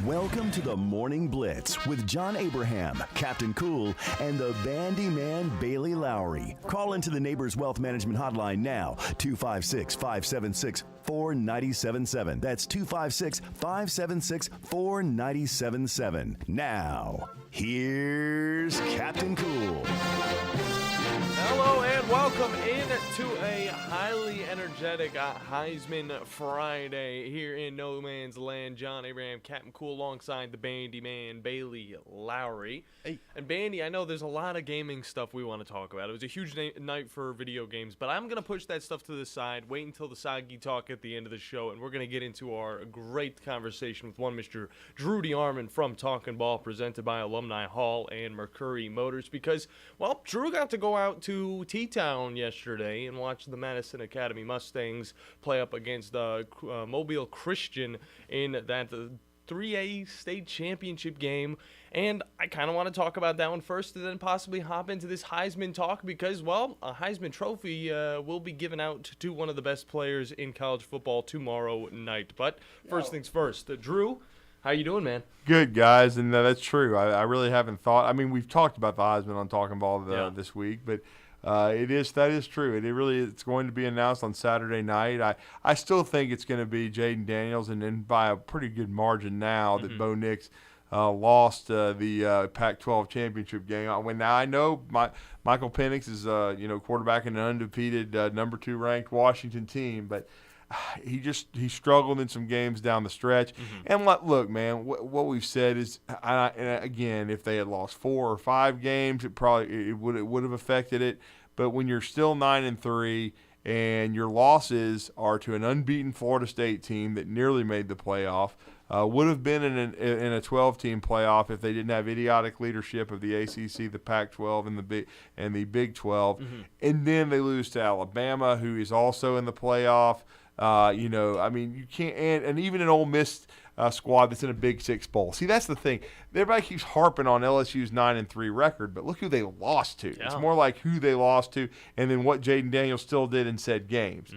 Welcome to the Morning Blitz with John Abraham, Captain Cool, and the Bandiman Bailey Lowery. Call into the Neighbors Wealth Management Hotline now, 256-576-4977. That's 256-576-4977. Now, here's Captain Cool. Hello and welcome into a highly energetic Heisman Friday here in No Man's Land. John Abraham, Captain Cool, alongside the Bandiman Bailey Lowery. Hey. And Bandy, I know there's a lot of gaming stuff we want to talk about. It was a huge night for video games, but I'm going to push that stuff to the side, wait until the soggy talk at the end of the show, and we're going to get into our great conversation with one Mr. Drew DeArmond from Talkin' Ball, presented by Alumni Hall and Mercury Motors, because, well, Drew got to go out to T-Town yesterday and watch the Madison Academy Mustangs play up against Mobile Christian in that 3A state championship game. And I kind of want to talk about that one first and then possibly hop into this Heisman talk because, well, a Heisman trophy will be given out to one of the best players in college football tomorrow night. But first things first, Drew, how you doing, man? Good, guys, and that's true. I really haven't thought. I mean, we've talked about the Heisman on Talking Ball this week, but that is true. It's going to be announced on Saturday night. I still think it's going to be Jaden Daniels, and then by a pretty good margin now that Bo Nix lost the Pac-12 championship game. Now I know Michael Penix is quarterback in an undefeated number 2 ranked Washington team, but he struggled in some games down the stretch. And look, man, what we've said is, and again, if they had lost 4 or 5 games, it would have affected it. But when you're still 9-3 and your losses are to an unbeaten Florida State team that nearly made the playoff, would have been in a 12-team playoff if they didn't have idiotic leadership of the ACC, the Pac-12, and the Big 12, and then they lose to Alabama, who is also in the playoff. You can't, and even an Ole Miss squad that's in a Big Six bowl. See, that's the thing. Everybody keeps harping on LSU's 9-3 record, but look who they lost to. Yeah. It's more like who they lost to, and then what Jaden Daniels still did in said games.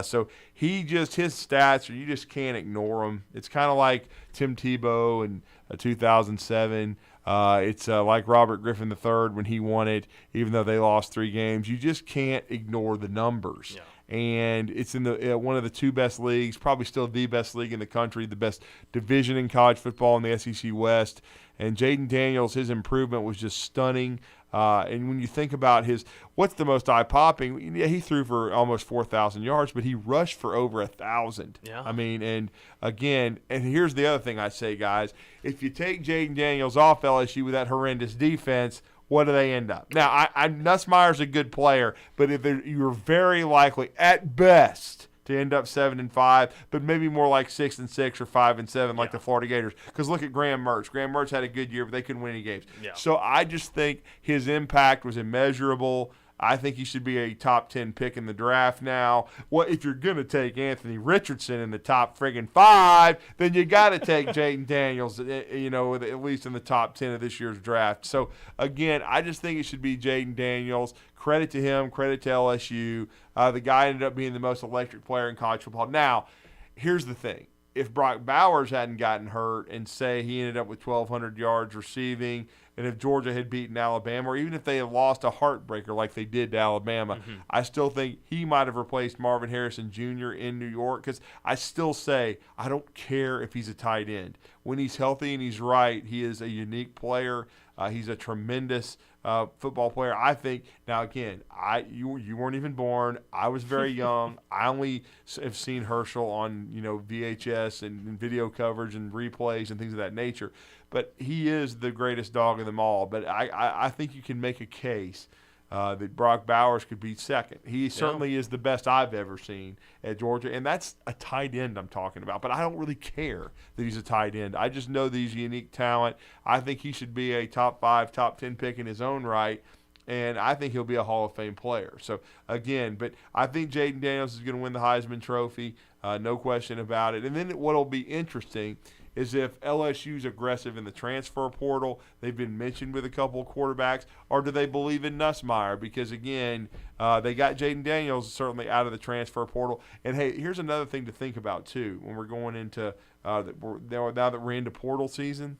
So his stats, you just can't ignore them. It's kind of like Tim Tebow in 2007. It's like Robert Griffin III when he won it, even though they lost 3 games. You just can't ignore the numbers. Yeah. And it's in the one of the 2 best leagues, probably still the best league in the country, the best division in college football in the SEC West. And Jaden Daniels, his improvement was just stunning. And when you think about what's the most eye-popping, he threw for almost 4,000 yards, but he rushed for over 1,000. Yeah. I mean, and again, and here's the other thing I say, guys. If you take Jaden Daniels off LSU with that horrendous defense, what do they end up? Now, Nussmeier's a good player, but you're very likely, at best, to end up 7-5, but maybe more like 6-6 or 5-7, like the Florida Gators. Because look at Graham Mertz. Graham Mertz had a good year, but they couldn't win any games. Yeah. So I just think his impact was immeasurable. I think he should be a top 10 pick in the draft now. Well, if you're going to take Anthony Richardson in the top friggin' 5, then you got to take Jaden Daniels, at least in the top 10 of this year's draft. So, again, I just think it should be Jaden Daniels. Credit to him, credit to LSU. The guy ended up being the most electric player in college football. Now, here's the thing. If Brock Bowers hadn't gotten hurt and say he ended up with 1,200 yards receiving, and if Georgia had beaten Alabama, or even if they had lost a heartbreaker like they did to Alabama, I still think he might have replaced Marvin Harrison Jr. in New York, because I still say I don't care if he's a tight end. When he's healthy and he's right, he is a unique player. He's a tremendous football player. I think, now again, you weren't even born. I was very young. I only have seen Herschel on VHS and video coverage and replays and things of that nature. But he is the greatest dog of them all. But I think you can make a case that Brock Bowers could be second. He certainly is the best I've ever seen at Georgia, and that's a tight end I'm talking about. But I don't really care that he's a tight end. I just know that he's a unique talent. I think he should be a top 5, top 10 pick in his own right, and I think he'll be a Hall of Fame player. So, again, but I think Jaden Daniels is going to win the Heisman Trophy, no question about it. And then what will be interesting is if LSU's aggressive in the transfer portal. They've been mentioned with a couple of quarterbacks. Or do they believe in Nussmeier? Because, again, they got Jaden Daniels certainly out of the transfer portal. And, hey, here's another thing to think about, too, when we're going into now that we're into portal season.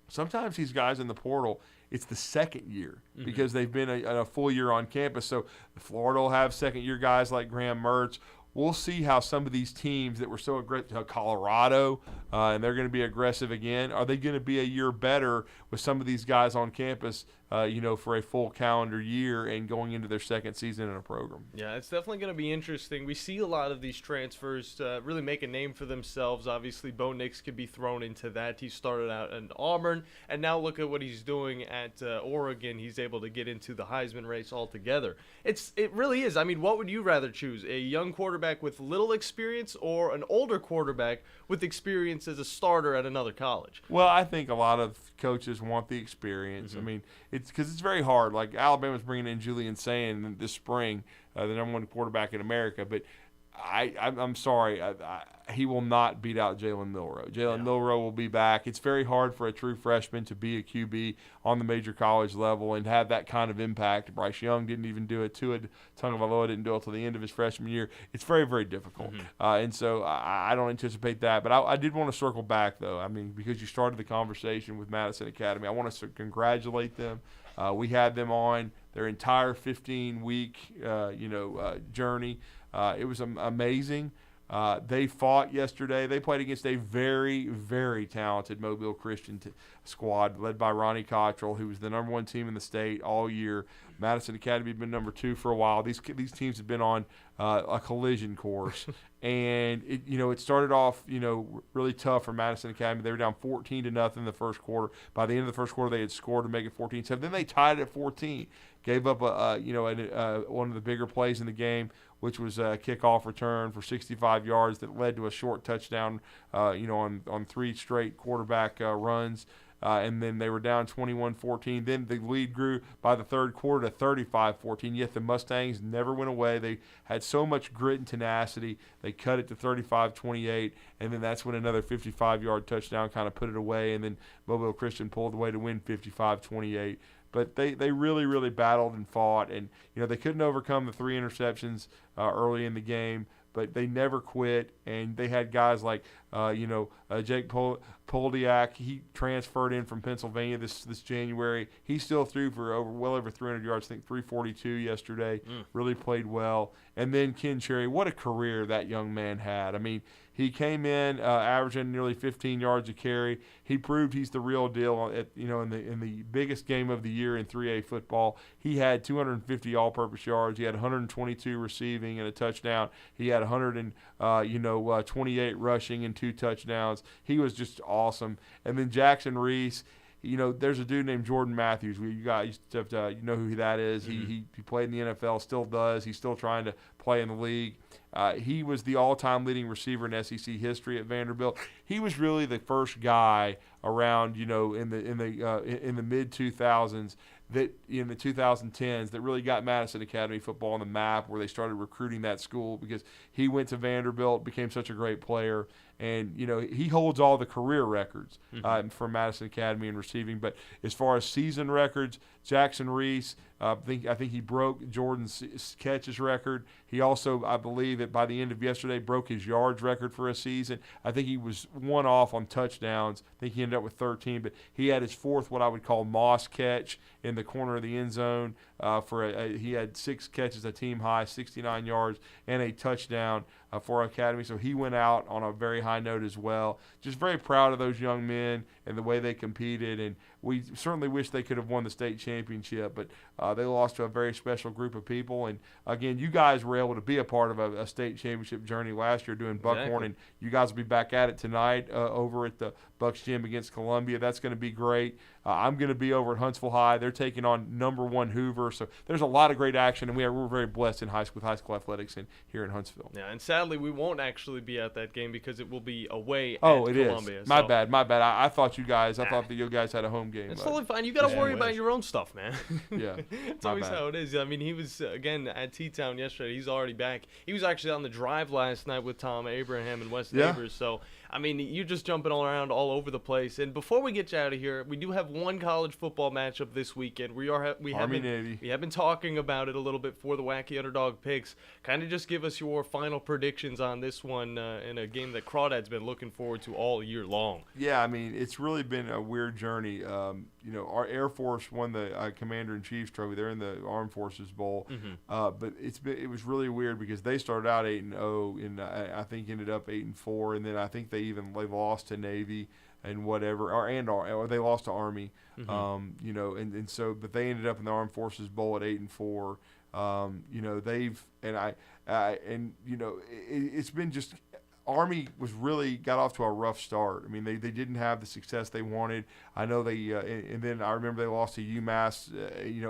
Sometimes these guys in the portal, it's the second year because they've been a full year on campus. So Florida will have second-year guys like Graham Mertz. We'll see how some of these teams that were so aggressive, Colorado, and they're going to be aggressive again. Are they going to be a year better with some of these guys on campus, for a full calendar year and going into their second season in a program? Yeah, it's definitely going to be interesting. We see a lot of these transfers really make a name for themselves. Obviously, Bo Nix could be thrown into that. He started out in Auburn, and now look at what he's doing at Oregon. He's able to get into the Heisman race altogether. It really is. I mean, what would you rather choose? A young quarterback with little experience or an older quarterback with experience as a starter at another college? Well, I think a lot of coaches want the experience. I mean, it's because it's very hard. Like Alabama's bringing in Julian Sand this spring, the number one quarterback in America, but I'm sorry, he will not beat out Jalen Milroe. Milroe will be back. It's very hard for a true freshman to be a QB on the major college level and have that kind of impact. Bryce Young didn't even do it. Tua Tagovailoa didn't do it until the end of his freshman year. It's very, very difficult. And so I don't anticipate that. But I did want to circle back, though. I mean, because you started the conversation with Madison Academy, I want to congratulate them. We had them on their entire 15-week, journey. It was amazing. They fought yesterday. They played against a very, very talented Mobile Christian squad led by Ronnie Cottrell, who was the number one team in the state all year. Madison Academy had been number 2 for a while. These teams have been on a collision course. And, it started off, really tough for Madison Academy. They were down 14-0 in the first quarter. By the end of the first quarter, they had scored to make it 14-7. Then they tied it at 14. Gave up one of the bigger plays in the game, which was a kickoff return for 65 yards that led to a short touchdown, on 3 straight quarterback runs. And then they were down 21-14. Then the lead grew by the third quarter to 35-14. Yet the Mustangs never went away. They had so much grit and tenacity. They cut it to 35-28, and then that's when another 55-yard touchdown kind of put it away. And then Mobile Christian pulled away to win 55-28. But they really, really battled and fought. And, they couldn't overcome the 3 interceptions early in the game, but they never quit. And they had guys like, Jake Poldiak. He transferred in from Pennsylvania this January. He still threw for well over 300 yards, I think 342 yesterday. Really played well. And then Ken Cherry, what a career that young man had. I mean, he came in averaging nearly 15 yards a carry. He proved he's the real deal in the biggest game of the year in 3A football. He had 250 all-purpose yards. He had 122 receiving and a touchdown. He had 28 rushing and 2 touchdowns. He was just awesome. And then Jackson Reese. There's a dude named Jordan Matthews. You guys have to, know who that is. He played in the NFL, still does. He's still trying to play in the league. He was the all-time leading receiver in SEC history at Vanderbilt. He was really the first guy around, in the mid-2000s that in the 2010s that really got Madison Academy football on the map, where they started recruiting that school because he went to Vanderbilt, became such a great player. And, he holds all the career records for Madison Academy in receiving. But as far as season records, Jackson Reese, I think he broke Jordan's catches record. He also, I believe, by the end of yesterday, broke his yards record for a season. I think he was one off on touchdowns. I think he ended up with 13. But he had his 4th, what I would call Moss catch in the corner of the end zone. He had 6 catches, a team high, 69 yards, and a touchdown for Academy. So he went out on a very high note as well. Just very proud of those young men and the way they competed. And we certainly wish they could have won the state championship, but they lost to a very special group of people. And, again, you guys were able to be a part of a state championship journey last year doing Buckhorn, and you guys will be back at it tonight over at the Bucks Gym against Columbia. That's going to be great. I'm going to be over at Huntsville High. They're taking on number 1 Hoover. So there's a lot of great action, and we're very blessed with high school athletics here in Huntsville. Yeah, and sadly we won't actually be at that game because it will be away at Columbia. My bad. I thought that you guys had a home game. It's totally fine. You got to worry about your own stuff, man. Yeah. It's always how it is. I mean, he was, again, at T-Town yesterday. He's already back. He was actually on the drive last night with Tom Abraham and Wes Neighbors. So I mean, you're just jumping all around all over the place. And before we get you out of here, we do have one college football matchup this weekend. We have been talking about it a little bit for the Wacky Underdog picks. Kind of just give us your final predictions on this one in a game that Crawdad's been looking forward to all year long. Yeah, I mean, it's really been a weird journey. Our Air Force won the Commander-in-Chief's trophy. They're in the Armed Forces Bowl. But it was really weird because they started out 8-0 and I think ended up 8-4, and then I think they lost to Navy and whatever, or they lost to Army. But they ended up in the Armed Forces Bowl at 8-4. It's been just. Army got off to a rough start. I mean, they didn't have the success they wanted. I know and then I remember they lost to UMass,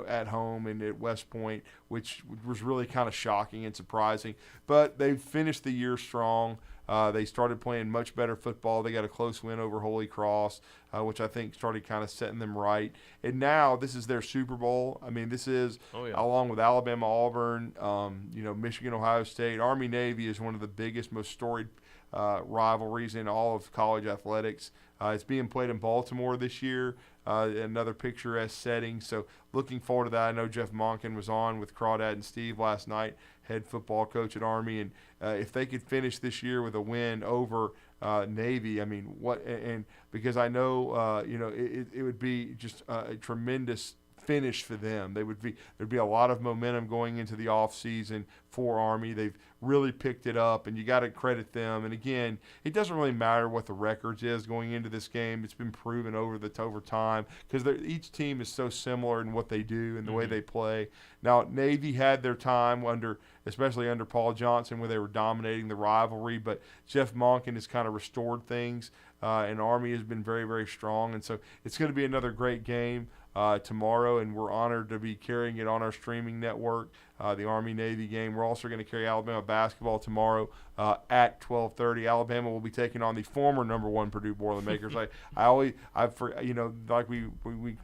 at home and at West Point, which was really kind of shocking and surprising. But they finished the year strong. They started playing much better football. They got a close win over Holy Cross, which I think started kind of setting them right. And now this is their Super Bowl. I mean, this is along with Alabama, Auburn, Michigan, Ohio State. Army Navy is one of the biggest, most storied rivalries in all of college athletics. It's being played in Baltimore this year, another picturesque setting. So looking forward to that. I know Jeff Monken was on with Crawdad and Steve last night, head football coach at Army, and if they could finish this year with a win over Navy, I mean, because I know it would be just a tremendous finish for them. There'd be a lot of momentum going into the off season for Army. They've really picked it up, and you got to credit them. And again, it doesn't really matter what the records is going into this game. It's been proven over time because each team is so similar in what they do and the way they play. Now, Navy had their time especially under Paul Johnson, where they were dominating the rivalry, but Jeff Monken has kind of restored things, and Army has been very, very strong. And so it's going to be another great game tomorrow, and we're honored to be carrying it on our streaming network, the Army-Navy game. We're also going to carry Alabama basketball tomorrow at 12:30. Alabama will be taking on the former number one Purdue Boilermakers. Like we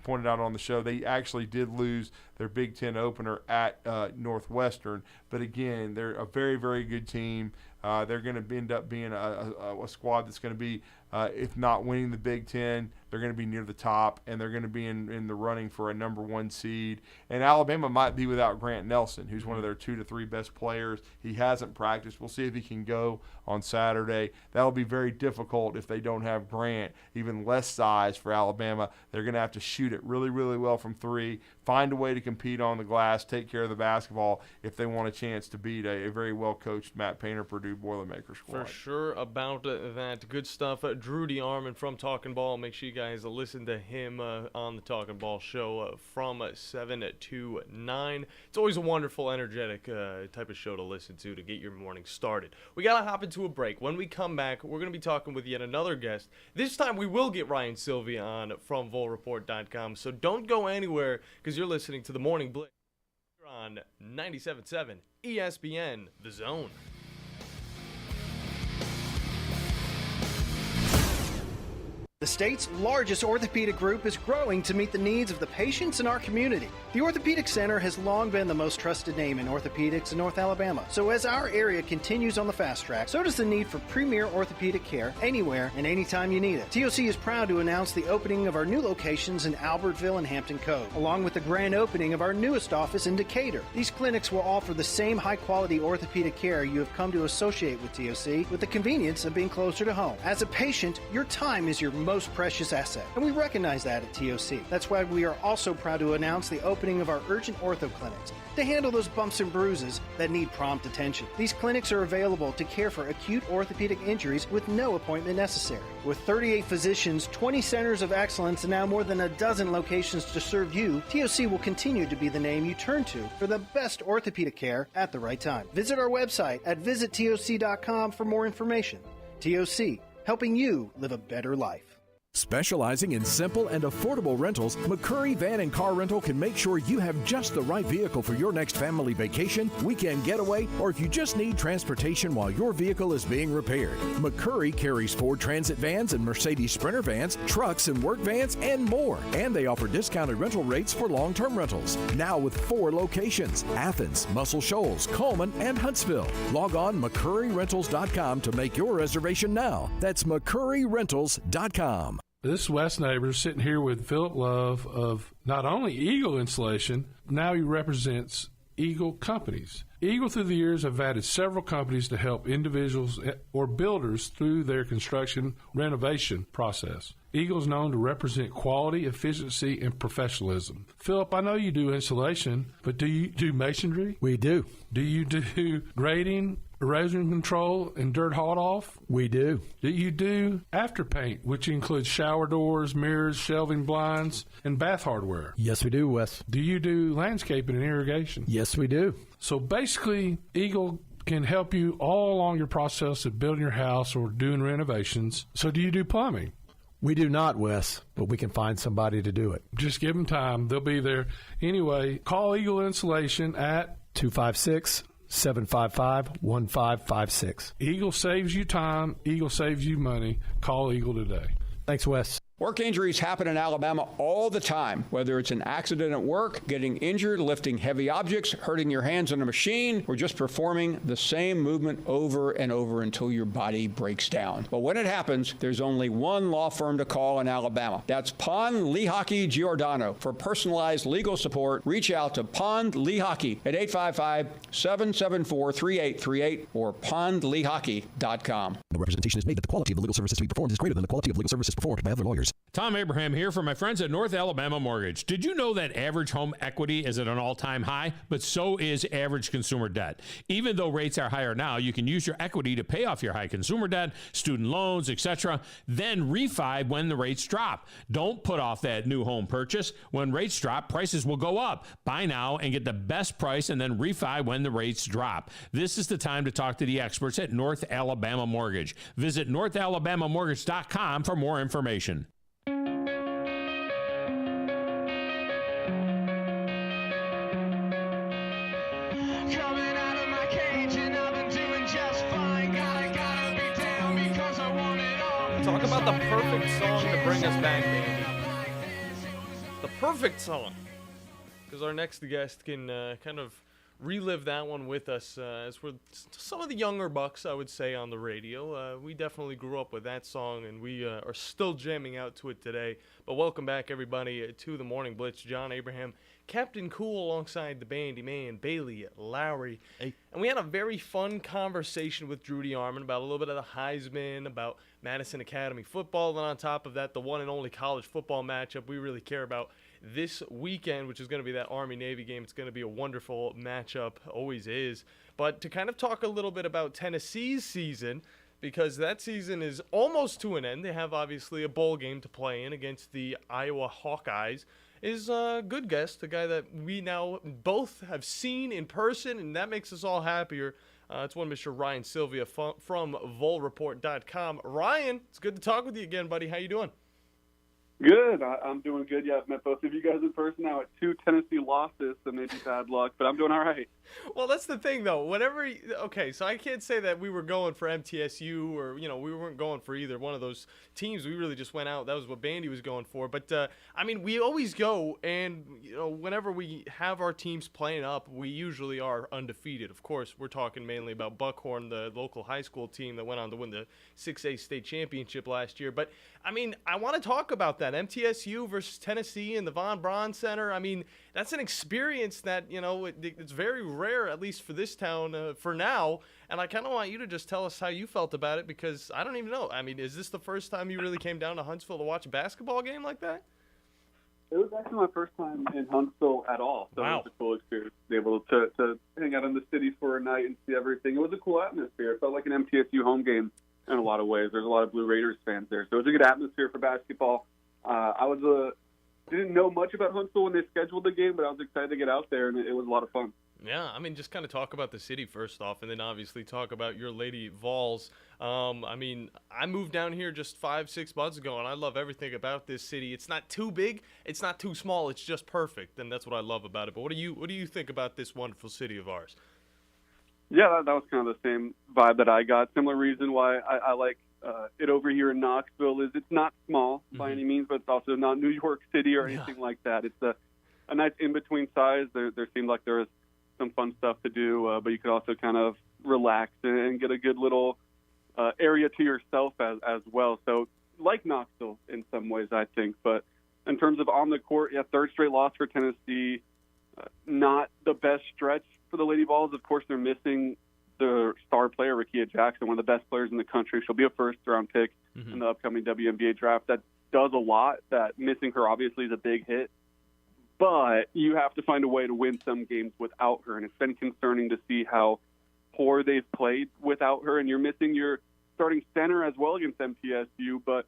pointed out on the show, they actually did lose their Big Ten opener at Northwestern, but again, they're a very, very good team. They're going to end up being a squad that's going to be, if not winning the Big Ten, they're going to be near the top, and they're going to be in the running for a number one seed. And Alabama might be without Grant Nelson, who's one of their 2 to 3 best players. He hasn't practiced. We'll see if he can go on Saturday. That'll be very difficult if they don't have Grant, even less size for Alabama. They're going to have to shoot it really, really well from 3, find a way to compete on the glass, take care of the basketball if they want a chance to beat a very well-coached Matt Painter Purdue Boilermakers squad. For sure about that. Good stuff. Drew DeArmond from Talking Ball. Make sure you guys listen to him on the Talking Ball show from 7 to 9. It's always a wonderful, energetic type of show to listen to get your morning started. We got to hop into a break. When we come back, we're going to be talking with yet another guest. This time we will get Ryan Sylvia on from VolReport.com, so don't go anywhere because you're listening to the Morning Blitz on 97.7 ESPN, The Zone. The state's largest orthopedic group is growing to meet the needs of the patients in our community. The Orthopedic Center has long been the most trusted name in orthopedics in North Alabama. So as our area continues on the fast track, so does the need for premier orthopedic care anywhere and anytime you need it. TOC is proud to announce the opening of our new locations in Albertville and Hampton Cove, along with the grand opening of our newest office in Decatur. These clinics will offer the same high-quality orthopedic care you have come to associate with TOC, with the convenience of being closer to home. As a patient, your time is your most precious asset, and we recognize that at TOC. That's why we are also proud to announce the opening of our urgent ortho clinics to handle those bumps and bruises that need prompt attention. These clinics are available to care for acute orthopedic injuries with no appointment necessary. With 38 physicians, 20 centers of excellence, and now more than a dozen locations to serve you, TOC will continue to be the name you turn to for the best orthopedic care at the right time. Visit our website at visittoc.com for more information. TOC, helping you live a better life. Specializing in simple and affordable rentals, McCurry Van and Car Rental can make sure you have just the right vehicle for your next family vacation, weekend getaway, or if you just need transportation while your vehicle is being repaired. McCurry carries Ford Transit vans and Mercedes Sprinter vans, trucks and work vans, and more. And they offer discounted rental rates for long-term rentals. Now with 4 locations: Athens, Muscle Shoals, Coleman, and Huntsville. Log on McCurryRentals.com to make your reservation now. That's McCurryRentals.com. This is Wes Neighbors sitting here with Philip Love of not only Eagle Insulation, now he represents Eagle Companies. Eagle through the years have added several companies to help individuals or builders through their construction renovation process. Eagle is known to represent quality, efficiency, and professionalism. Philip, I know you do insulation, but do you do masonry? We do. Do you do grading, erosion control, and dirt hauled off? We do. Do you do after paint, which includes shower doors, mirrors, shelving blinds, and bath hardware? Yes, we do, Wes. Do you do landscaping and irrigation? Yes, we do. So basically, Eagle can help you all along your process of building your house or doing renovations. So do you do plumbing? We do not, Wes, but we can find somebody to do it. Just give them time. They'll be there. Anyway, call Eagle Insulation at 256-755-1556. Eagle saves you time. Eagle saves you money. Call Eagle today. Thanks, Wes. Work injuries happen in Alabama all the time, whether it's an accident at work, getting injured, lifting heavy objects, hurting your hands on a machine, or just performing the same movement over and over until your body breaks down. But when it happens, there's only one law firm to call in Alabama. That's Pond Lehocky Giordano. For personalized legal support, reach out to Pond Lehocky at 855-774-3838 or pondlehocky.com. The representation is made that the quality of the legal services to be performed is greater than the quality of legal services performed by other lawyers. Tom Abraham here for my friends at North Alabama Mortgage. Did you know that average home equity is at an all-time high? But so is average consumer debt. Even though rates are higher now, you can use your equity to pay off your high consumer debt, student loans, etc., then refi when the rates drop. Don't put off that new home purchase. When rates drop, prices will go up. Buy now and get the best price and then refi when the rates drop. This is the time to talk to the experts at North Alabama Mortgage. Visit NorthAlabamaMortgage.com for more information. Talk about the perfect song to bring us back, Bandy. The perfect song. Because our next guest can kind of relive that one with us as we're some of the younger bucks, I would say, on the radio. We definitely grew up with that song, and we are still jamming out to it today. But welcome back, everybody, to the Morning Blitz. John Abraham, Captain Cool, alongside the Bandiman Bailey Lowery. Hey. And we had a very fun conversation with Drudy Armon about a little bit of the Heisman, about Madison Academy football, and on top of that, the one and only college football matchup we really care about this weekend, which is going to be that Army-Navy game. It's going to be a wonderful matchup, always is. But to kind of talk a little bit about Tennessee's season, because that season is almost to an end. They have, obviously, a bowl game to play in against the Iowa Hawkeyes. Is a good guest, a guy that we now both have seen in person, and that makes us all happier. It's one Mr. Ryan Sylvia from volreport.com. Ryan, it's good to talk with you again, buddy. How you doing? Good. I'm doing good. Yeah, I've met both of you guys in person now at 2 Tennessee losses, so maybe bad luck, but I'm doing all right. Well, that's the thing, though. Okay, so I can't say that we were going for MTSU or, we weren't going for either one of those teams. We really just went out. That was what Bandy was going for. But, we always go, and, whenever we have our teams playing up, we usually are undefeated. Of course, we're talking mainly about Buckhorn, the local high school team that went on to win the 6A state championship last year. But, I want to talk about that. MTSU versus Tennessee in the Von Braun Center. That's an experience that, it's very rare, at least for this town for now. And I kind of want you to just tell us how you felt about it, because I don't even know. Is this the first time you really came down to Huntsville to watch a basketball game like that? It was actually my first time in Huntsville at all. So wow. It was a cool experience to be able to hang out in the city for a night and see everything. It was a cool atmosphere. It felt like an MTSU home game in a lot of ways. There's a lot of Blue Raiders fans there. So it was a good atmosphere for basketball. I didn't know much about Huntsville when they scheduled the game, but I was excited to get out there, and it was a lot of fun. Yeah, I mean, just kind of talk about the city first off, and then obviously talk about your Lady Vols. I mean, I moved down here just 5-6 months ago, and I love everything about this city. It's not too big, it's not too small, it's just perfect, and that's what I love about it. But what do you think about this wonderful city of ours? Yeah, that was kind of the same vibe that I got. Similar reason why I like it over here in Knoxville is it's not small by any means, but it's also not New York City or anything like that. It's a nice in-between size. There seemed like there was some fun stuff to do, but you could also kind of relax and get a good little area to yourself as well. So like Knoxville in some ways, I think. But in terms of on the court, yeah, third straight loss for Tennessee. Not the best stretch for the Lady Vols. Of course, they're missing the star player, Rickea Jackson, one of the best players in the country. She'll be a first-round pick in the upcoming WNBA draft. That does a lot. That missing her obviously is a big hit. But you have to find a way to win some games without her, and it's been concerning to see how poor they've played without her. And you're missing your starting center as well against MTSU, but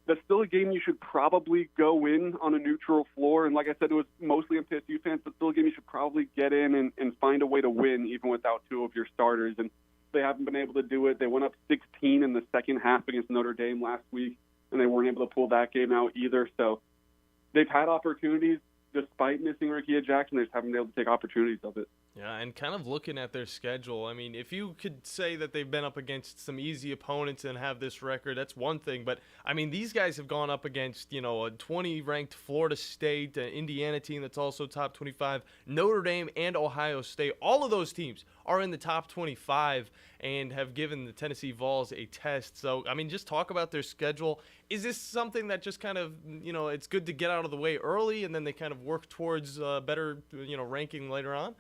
that's still a game you should probably go in on a neutral floor. And like I said, it was mostly MTSU fans, but still a game you should probably get in and find a way to win even without two of your starters. And they haven't been able to do it. They went up 16 in the second half against Notre Dame last week, and they weren't able to pull that game out either. So they've had opportunities despite missing Rickea Jackson. They just haven't been able to take opportunities of it. Yeah, and kind of looking at their schedule, I mean, if you could say that they've been up against some easy opponents and have this record, that's one thing. But, I mean, these guys have gone up against, a 20-ranked Florida State, an Indiana team that's also top 25, Notre Dame, and Ohio State. All of those teams are in the top 25 and have given the Tennessee Vols a test. So, I mean, just talk about their schedule. Is this something that just kind of, it's good to get out of the way early and then they kind of work towards better, ranking later on?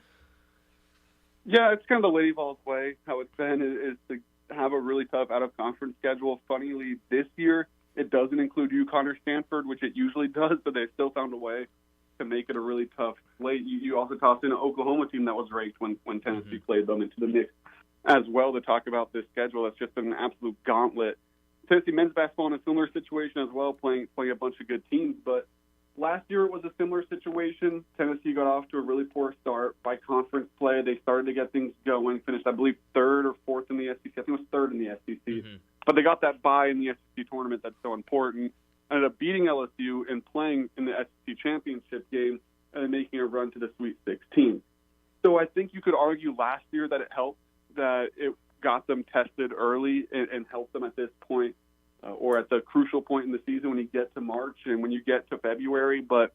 Yeah, it's kind of the Lady Vols way. How it's been is to have a really tough out-of-conference schedule. Funnily, this year, it doesn't include UConn or Stanford, which it usually does, but they still found a way to make it a really tough slate. You also tossed in an Oklahoma team that was ranked when Tennessee played them into the mix as well to talk about this schedule. It's just been an absolute gauntlet. Tennessee men's basketball in a similar situation as well, playing a bunch of good teams, but last year it was a similar situation. Tennessee got off to a really poor start by conference play. They started to get things going, finished, I believe, third or fourth in the SEC. I think it was third in the SEC. But they got that bye in the SEC tournament that's so important. Ended up beating LSU and playing in the SEC championship game and then making a run to the Sweet 16. So I think you could argue last year that it helped, that it got them tested early and helped them at this point. Or at the crucial point in the season when you get to March and when you get to February. But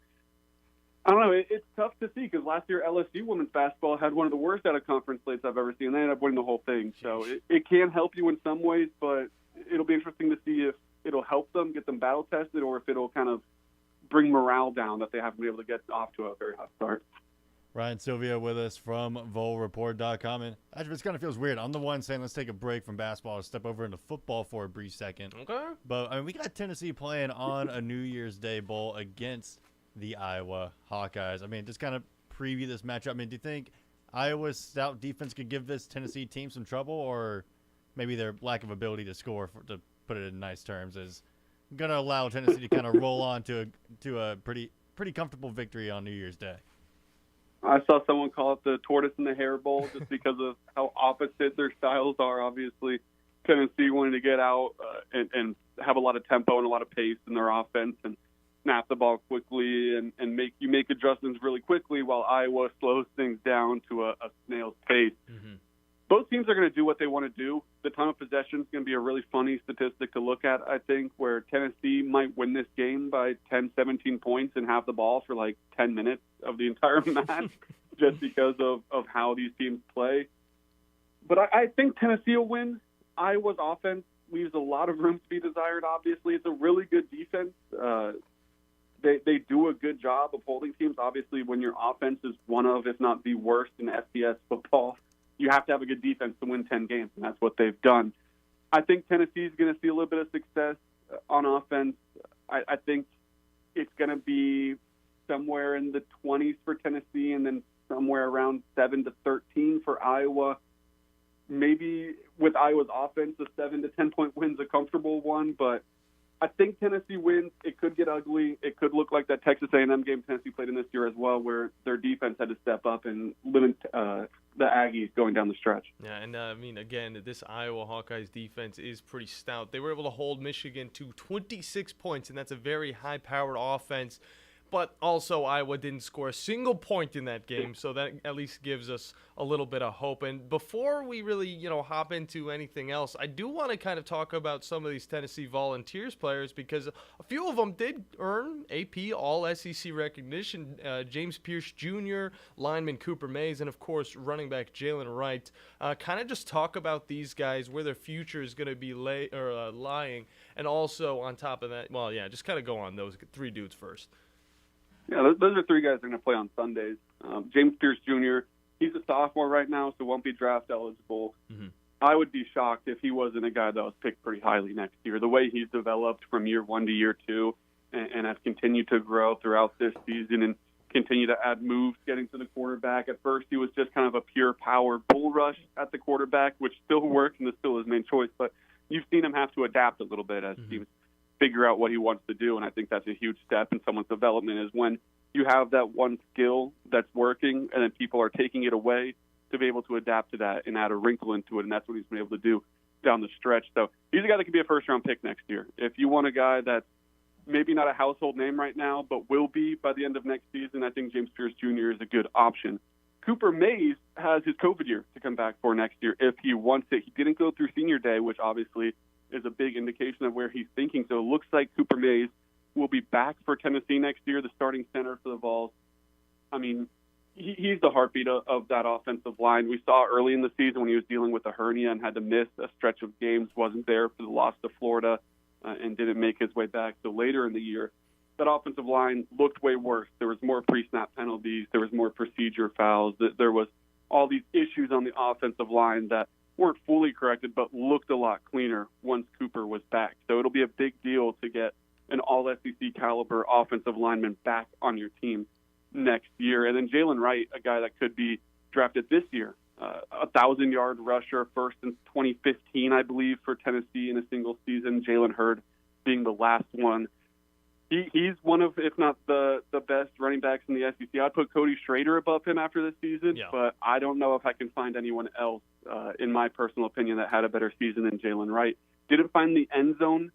I don't know, it's tough to see because last year LSU women's basketball had one of the worst out-of-conference slates I've ever seen. They ended up winning the whole thing. So it can help you in some ways, but it'll be interesting to see if it'll help them, get them battle-tested, or if it'll kind of bring morale down that they haven't been able to get off to a very hot start. Ryan Sylvia with us from VolReport.com. And actually, it kind of feels weird. I'm the one saying let's take a break from basketball and step over into football for a brief second. Okay. But, I mean, we got Tennessee playing on a New Year's Day bowl against the Iowa Hawkeyes. I mean, just kind of preview this matchup. I mean, do you think Iowa's stout defense could give this Tennessee team some trouble, or maybe their lack of ability to score, to put it in nice terms, is going to allow Tennessee to kind of roll on to a pretty comfortable victory on New Year's Day? I saw someone call it the tortoise and the hare bowl just because of how opposite their styles are. Obviously, Tennessee wanted to get out and have a lot of tempo and a lot of pace in their offense and snap the ball quickly and make adjustments really quickly, while Iowa slows things down to a snail's pace. Both teams are going to do what they want to do. The time of possession is going to be a really funny statistic to look at, I think, where Tennessee might win this game by 10, 17 points and have the ball for like 10 minutes of the entire match just because of how these teams play. But I think Tennessee will win. Iowa's offense leaves a lot of room to be desired, obviously. It's a really good defense. They do a good job of holding teams. Obviously, when your offense is one of, if not the worst in FCS football, you have to have a good defense to win 10 games, and that's what they've done. I think Tennessee's going to see a little bit of success on offense. I think it's going to be somewhere in the 20s for Tennessee and then somewhere around 7-13 for Iowa. Maybe with Iowa's offense, a 7 to 10 point win's a comfortable one, but I think Tennessee wins. It could get ugly. It could look like that Texas A&M game Tennessee played in this year as well, where their defense had to step up and limit the Aggies going down the stretch. Yeah, and I mean, again, this Iowa Hawkeyes defense is pretty stout. They were able to hold Michigan to 26 points, and that's a very high-powered offense. But also Iowa didn't score a single point in that game, so that at least gives us a little bit of hope. And before we really, hop into anything else, I do want to kind of talk about some of these Tennessee Volunteers players because a few of them did earn AP All-SEC recognition. James Pierce Jr., lineman Cooper Mays, and, of course, running back Jalen Wright. Kind of just talk about these guys, where their future is going to be lying. And also, on top of that, just kind of go on those three dudes first. Yeah, those are three guys that are going to play on Sundays. James Pierce Jr., he's a sophomore right now, so won't be draft eligible. Mm-hmm. I would be shocked if he wasn't a guy that was picked pretty highly next year. The way he's developed from year one to year two and has continued to grow throughout this season and continue to add moves getting to the quarterback. At first, he was just kind of a pure power bull rush at the quarterback, which still works and is still his main choice. But you've seen him have to adapt a little bit as teams figure out what he wants to do, and I think that's a huge step in someone's development is when you have that one skill that's working and then people are taking it away to be able to adapt to that and add a wrinkle into it, and that's what he's been able to do down the stretch. So he's a guy that could be a first-round pick next year. If you want a guy that's maybe not a household name right now but will be by the end of next season, I think James Pierce Jr. is a good option. Cooper Mays has his COVID year to come back for next year if he wants it. He didn't go through senior day, which obviously is a big indication of where he's thinking. So it looks like Cooper Mays will be back for Tennessee next year, the starting center for the Vols. I mean, he's the heartbeat of that offensive line. We saw early in the season when he was dealing with a hernia and had to miss a stretch of games, wasn't there for the loss to Florida and didn't make his way back. So later in the year, that offensive line looked way worse. There was more pre-snap penalties. There was more procedure fouls. There was all these issues on the offensive line that weren't fully corrected but looked a lot cleaner once Cooper was back. So it'll be a big deal to get an all-SEC caliber offensive lineman back on your team next year. And then Jalen Wright, a guy that could be drafted this year, 1,000-yard rusher, first since 2015, I believe, for Tennessee in a single season. Jalen Hurd being the last one. He's one of, if not the best running backs in the SEC. I'd put Cody Schrader above him after this season, but I don't know if I can find anyone else, in my personal opinion, that had a better season than Jalen Wright. Didn't find the end zone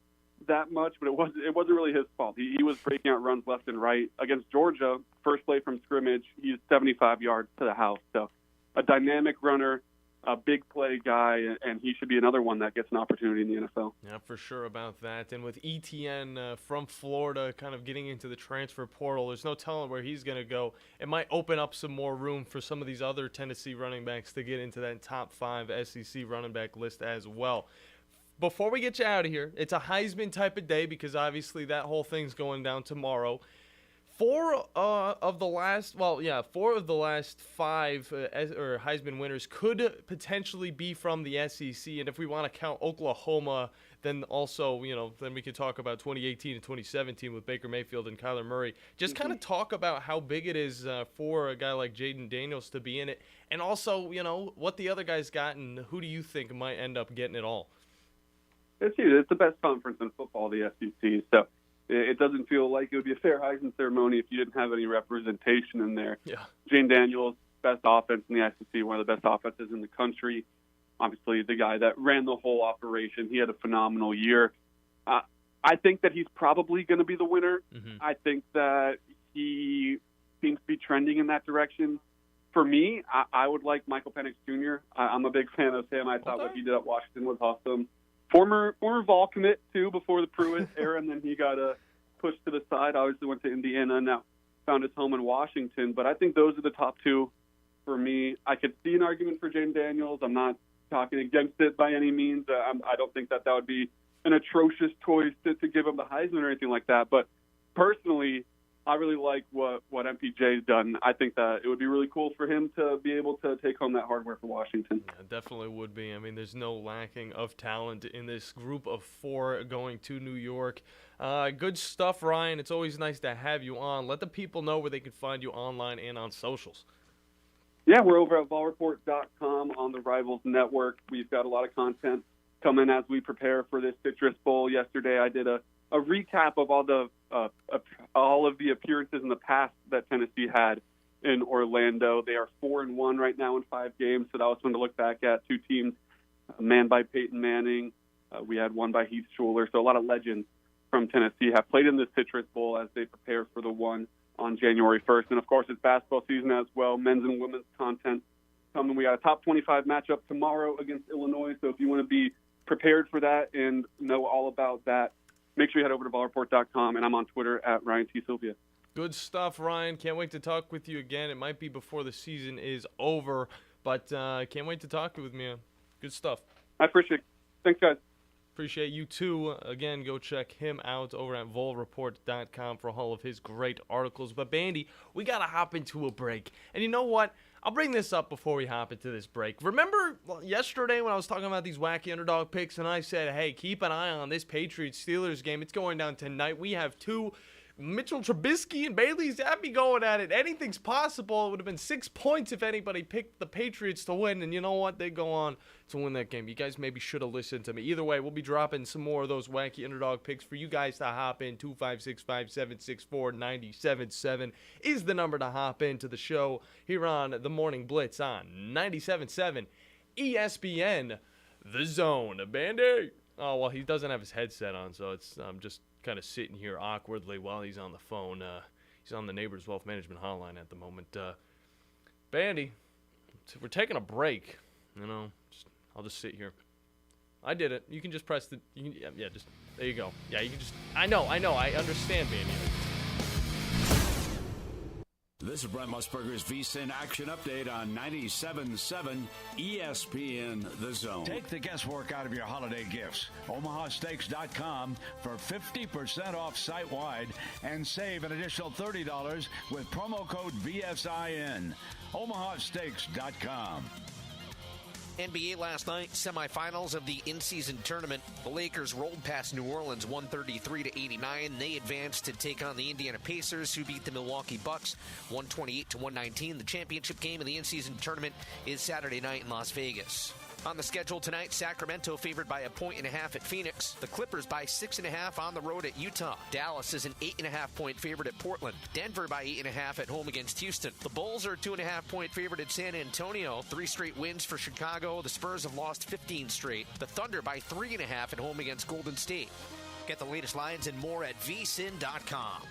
that much, but it wasn't really his fault. He was breaking out runs left and right. Against Georgia, first play from scrimmage, he's 75 yards to the house. So a dynamic runner, a big play guy, and he should be another one that gets an opportunity in the NFL. Yeah, for sure about that. And with ETN from Florida kind of getting into the transfer portal, there's no telling where he's going to go. It might open up some more room for some of these other Tennessee running backs to get into that top 5 SEC running back list as well. Before we get you out of here, it's a Heisman type of day because obviously that whole thing's going down tomorrow. 4 of the last 5 Heisman winners could potentially be from the SEC, and if we want to count Oklahoma, then also, then we could talk about 2018 and 2017 with Baker Mayfield and Kyler Murray. Just kind of talk about how big it is for a guy like Jaden Daniels to be in it, and also, what the other guys got and who do you think might end up getting it all? It's huge. It's the best conference in football, the SEC, so it doesn't feel like it would be a fair Heisman ceremony if you didn't have any representation in there. Yeah. Jane Daniels, best offense in the SEC, one of the best offenses in the country. Obviously, the guy that ran the whole operation. He had a phenomenal year. I think that he's probably going to be the winner. Mm-hmm. I think that he seems to be trending in that direction. For me, I would like Michael Penix Jr. I'm a big fan of him. I thought what he did at Washington was awesome. Former Vol commit, too, before the Pruitt era, and then he got pushed to the side. Obviously went to Indiana, now found his home in Washington. But I think those are the top 2 for me. I could see an argument for Jaden Daniels. I'm not talking against it by any means. I don't think that would be an atrocious choice to give him the Heisman or anything like that. But personally, I really like what MPJ's done. I think that it would be really cool for him to be able to take home that hardware for Washington. Yeah, definitely would be. I mean, there's no lacking of talent in this group of 4 going to New York. Good stuff, Ryan. It's always nice to have you on. Let the people know where they can find you online and on socials. Yeah, we're over at volreport.com on the Rivals Network. We've got a lot of content come in as we prepare for this Citrus Bowl. Yesterday, I did a recap of all of the appearances in the past that Tennessee had in Orlando. They are 4-1 right now in 5 games, so that was fun to look back at. 2 teams manned by Peyton Manning. We had one by Heath Schuler. So a lot of legends from Tennessee have played in the Citrus Bowl as they prepare for the one on January 1st. And, of course, it's basketball season as well. Men's and women's content coming. We got a top 25 matchup tomorrow against Illinois. So if you want to be prepared for that and know all about that, make sure you head over to ballreport.com. And I'm on Twitter at Ryan T. Sylvia. Good stuff, Ryan. Can't wait to talk with you again. It might be before the season is over, but can't wait to talk with you. Good stuff. I appreciate it. Thanks, guys. Appreciate you, too. Again, go check him out over at volreport.com for all of his great articles. But, Bandy, we got to hop into a break. And you know what? I'll bring this up before we hop into this break. Remember yesterday when I was talking about these wacky underdog picks and I said, hey, keep an eye on this Patriots-Steelers game. It's going down tonight. We have 2 Mitchell Trubisky and Bailey Zappi going at it. Anything's possible. It would have been 6 points if anybody picked the Patriots to win. And you know what? They go on to win that game. You guys maybe should have listened to me. Either way, we'll be dropping some more of those wacky underdog picks for you guys to hop in. 256-5764-977 is the number to hop into the show here on the Morning Blitz on 97.7 ESPN, The Zone. Bandy. Oh, well, he doesn't have his headset on, so it's just kind of sitting here awkwardly while he's on the phone. He's on the Neighbors Wealth Management hotline at the moment. Bandy, we're taking a break. I'll just sit here. I did it. You can just press the. Just there you go. Yeah, you can just. I know. I understand, Bandy. This is Brent Musburger's VSiN Action Update on 97.7 ESPN The Zone. Take the guesswork out of your holiday gifts. OmahaSteaks.com for 50% off site-wide and save an additional $30 with promo code VSIN. OmahaSteaks.com. NBA last night, semifinals of the in-season tournament. The Lakers rolled past New Orleans 133-89. They advanced to take on the Indiana Pacers, who beat the Milwaukee Bucks 128-119. The championship game of the in-season tournament is Saturday night in Las Vegas. On the schedule tonight, Sacramento favored by 1.5 at Phoenix. The Clippers by 6.5 on the road at Utah. Dallas is an 8.5-point favorite at Portland. Denver by 8.5 at home against Houston. The Bulls are a 2.5-point favorite at San Antonio. 3 straight wins for Chicago. The Spurs have lost 15 straight. The Thunder by 3.5 at home against Golden State. Get the latest lines and more at vsin.com.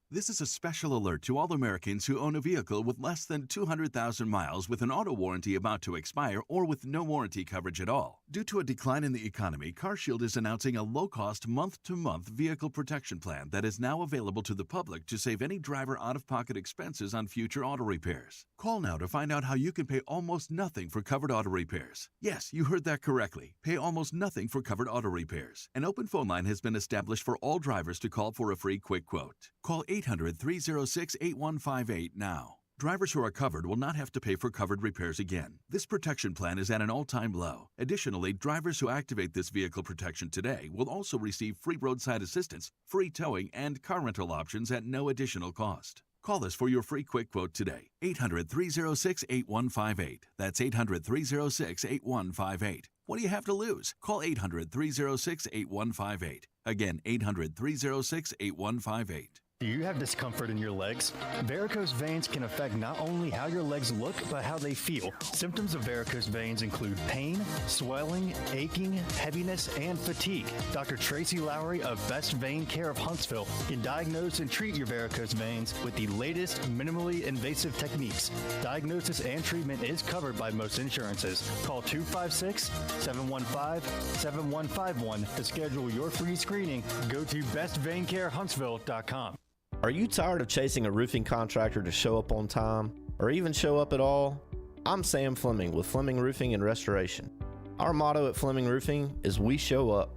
This is a special alert to all Americans who own a vehicle with less than 200,000 miles with an auto warranty about to expire or with no warranty coverage at all. Due to a decline in the economy, CarShield is announcing a low-cost month-to-month vehicle protection plan that is now available to the public to save any driver out-of-pocket expenses on future auto repairs. Call now to find out how you can pay almost nothing for covered auto repairs. Yes, you heard that correctly. Pay almost nothing for covered auto repairs. An open phone line has been established for all drivers to call for a free quick quote. Call 800-306-8158 now. Drivers who are covered will not have to pay for covered repairs again. This protection plan is at an all-time low. Additionally, drivers who activate this vehicle protection today will also receive free roadside assistance, free towing, and car rental options at no additional cost. Call us for your free quick quote today. 800-306-8158. That's 800-306-8158. What do you have to lose? Call 800-306-8158. Again, 800-306-8158. Do you have discomfort in your legs? Varicose veins can affect not only how your legs look, but how they feel. Symptoms of varicose veins include pain, swelling, aching, heaviness, and fatigue. Dr. Tracy Lowery of Best Vein Care of Huntsville can diagnose and treat your varicose veins with the latest minimally invasive techniques. Diagnosis and treatment is covered by most insurances. Call 256-715-7151 to schedule your free screening. Go to bestveincarehuntsville.com. Are you tired of chasing a roofing contractor to show up on time, or even show up at all? I'm Sam Fleming with Fleming Roofing and Restoration. Our motto at Fleming Roofing is we show up.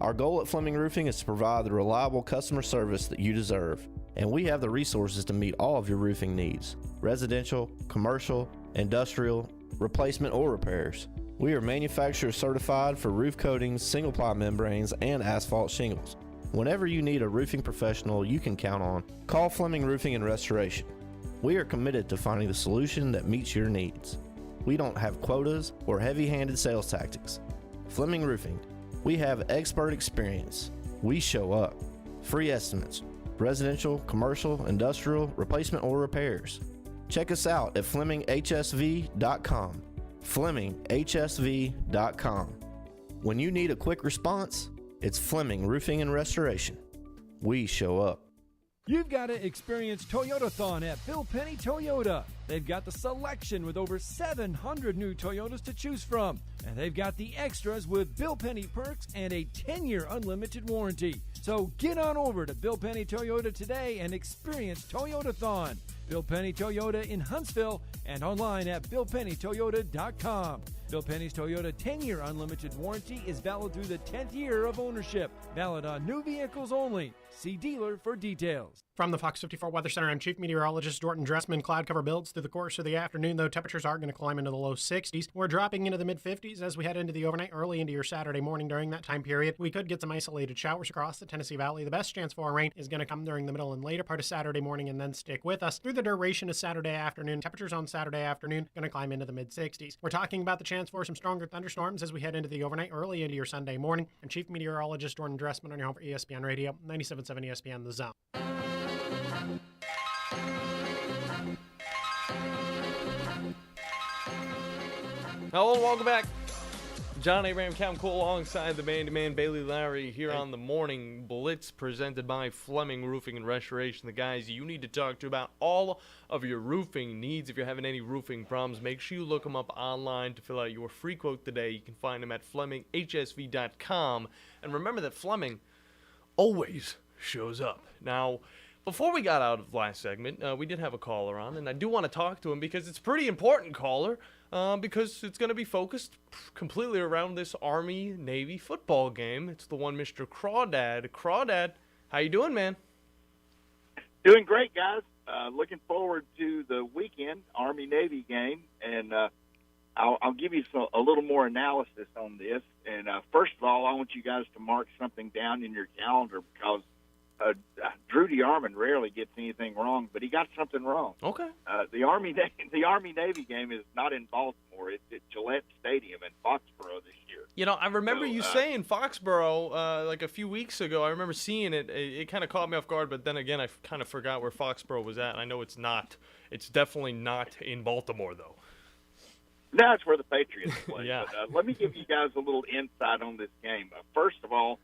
Our goal at Fleming Roofing is to provide the reliable customer service that you deserve, and we have the resources to meet all of your roofing needs: residential, commercial, industrial, replacement, or repairs. We are manufacturer certified for roof coatings, single-ply membranes, and asphalt shingles. Whenever you need a roofing professional you can count on, call Fleming Roofing and Restoration. We are committed to finding the solution that meets your needs. We don't have quotas or heavy-handed sales tactics. Fleming Roofing. We have expert experience. We show up. Free estimates. Residential, commercial, industrial, replacement, or repairs. Check us out at FlemingHSV.com. FlemingHSV.com. When you need a quick response, it's Fleming Roofing and Restoration. We show up. You've got to experience Toyotathon at Bill Penny Toyota. They've got the selection with over 700 new Toyotas to choose from. And they've got the extras with Bill Penny perks and a 10-year unlimited warranty. So get on over to Bill Penny Toyota today and experience Toyotathon. Bill Penny Toyota in Huntsville and online at BillPennyToyota.com. Bill Penny's Toyota 10-year unlimited warranty is valid through the 10th year of ownership. Valid on new vehicles only. See dealer for details. From the Fox 54 Weather Center, I'm Chief Meteorologist Dorton Dressman. Cloud cover builds through the course of the afternoon, though temperatures are going to climb into the low 60s. We're dropping into the mid-50s as we head into the overnight, early into your Saturday morning. During that time period, we could get some isolated showers across the Tennessee Valley. The best chance for rain is going to come during the middle and later part of Saturday morning and then stick with us through the duration of Saturday afternoon. Temperatures on Saturday afternoon going to climb into the mid-60s. We're talking about the chance for some stronger thunderstorms as we head into the overnight, early into your Sunday morning. I'm Chief Meteorologist Dorton Dressman on your home for ESPN Radio, 97.7 ESPN The Zone. Hello, welcome back. John Abraham, Captain Cool, alongside the Bandiman Bailey Lowery here on the Morning Blitz, presented by Fleming Roofing and Restoration. The guys you need to talk to about all of your roofing needs. If you're having any roofing problems, make sure you look them up online to fill out your free quote today. You can find them at FlemingHSV.com. And remember that Fleming always shows up. Now, before we got out of the last segment, we did have a caller on, and I do want to talk to him because it's a pretty important caller. Because it's going to be focused completely around this Army-Navy football game. It's the one Mr. Crawdad. Crawdad, how you doing, man? Doing great, guys. Looking forward to the weekend Army-Navy game, and I'll give you a little more analysis on this. And first of all, I want you guys to mark something down in your calendar because Drew DeArmond rarely gets anything wrong, but he got something wrong. Okay. The Army-Navy game is not in Baltimore. It's at Gillette Stadium in Foxborough this year. You know, I remember you saying Foxborough like a few weeks ago. I remember seeing it. It kind of caught me off guard, but then again, I kind of forgot where Foxborough was at. And I know it's not. It's definitely not in Baltimore, though. That's where the Patriots play. Yeah. But, let me give you guys a little insight on this game. First of all,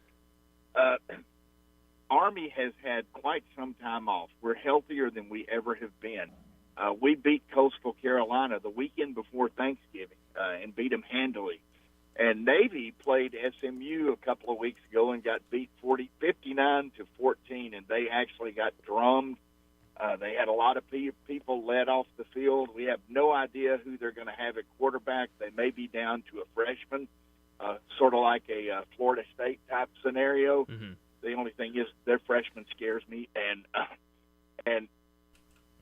Army has had quite some time off. We're healthier than we ever have been. We beat Coastal Carolina the weekend before Thanksgiving and beat them handily. And Navy played SMU a couple of weeks ago and got beat 59-14, and they actually got drummed. They had a lot of people led off the field. We have no idea who they're going to have at quarterback. They may be down to a freshman, sort of like a Florida State type scenario. Mm-hmm. The only thing is their freshman scares me, and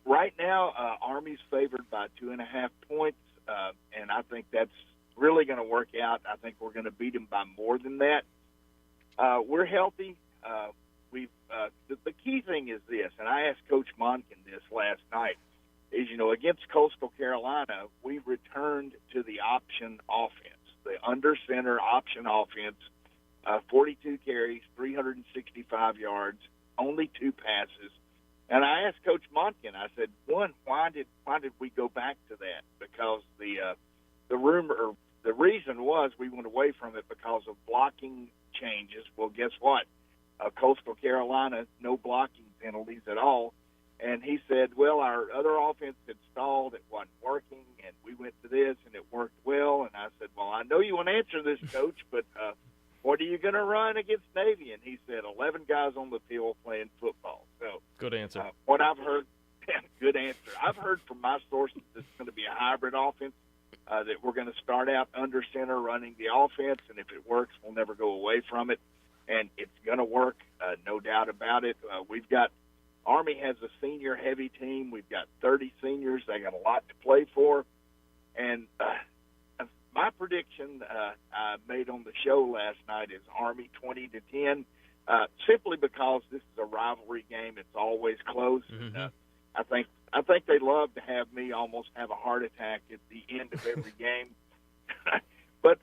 right now Army's favored by 2.5 points, and I think that's really going to work out. I think we're going to beat them by more than that. We're healthy. The key thing is this, and I asked Coach Monken this last night, is against Coastal Carolina we returned to the option offense, the under center option offense. 42 carries, 365 yards, only 2 passes. And I asked Coach Monken, I said, one, why did we go back to that? Because the reason was we went away from it because of blocking changes. Well, guess what? Coastal Carolina, no blocking penalties at all. And he said, well, our other offense had stalled, it wasn't working, and we went to this, and it worked well. And I said, well, I know you want to answer this, Coach, but what are you going to run against Navy? And he said, 11 guys on the field playing football. So good answer. What I've heard, good answer. I've heard from my sources that it's going to be a hybrid offense, that we're going to start out under center running the offense, and if it works, we'll never go away from it. And it's going to work, no doubt about it. Army has a senior-heavy team. We've got 30 seniors. They got a lot to play for. And my prediction I made on the show last night is Army 20-10, simply because this is a rivalry game. It's always close. Mm-hmm. I think I think they love to have me almost have a heart attack at the end of every game. But